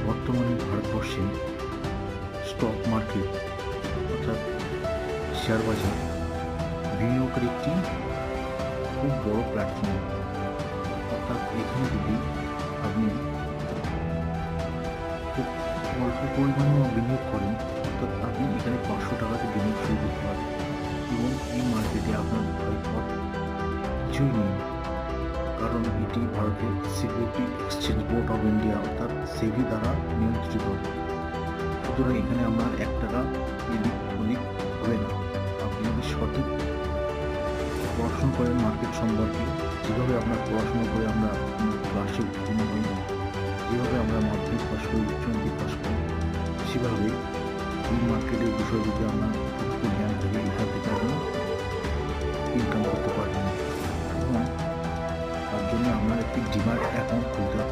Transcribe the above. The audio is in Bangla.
বর্তমানে ভারতবর্ষে স্টক মার্কেট অর্থাৎ শেয়ার বাজার বিনিয়োগের একটি খুব বড় প্ল্যাটফর্ম। অর্থাৎ এখানে যদি আপনি খুব অল্প পরিমাণে বিনিয়োগ করেন, অর্থাৎ আপনি এখানে 500 টাকাতে বিনিয়োগ শুরু করতে পারেন এবং এই মার্কেটে আপনার ভয় কিছুই নেই, কারণ এটি ভারতের security exchange board of India অর্থাৎ সেবি দ্বারা নিয়ন্ত্রিত। সুতরাং এখানে আপনার 1 টাকা এদিক ওদিক হবে না। আপনি যদি সঠিক পড়াশোনা করেন মার্কেট সম্পর্কে, যেভাবে আপনার পড়াশোনা করে আমরা ক্লাসে উত্তীর্ণ হই, যেভাবে আমরা মাধ্যমিক পাস করি, উচ্চ মাধ্যমিক পাস করি, সেভাবে এই মার্কেটের বিষয়ে যদি আপনার প্রকৃত জ্ঞান থাকে, এখান থেকে আপনি ইনকাম করতে পারবেন এবং তার জন্য আপনার একটি ডিম্যাট অ্যাকাউন্ট খুলতে হবে।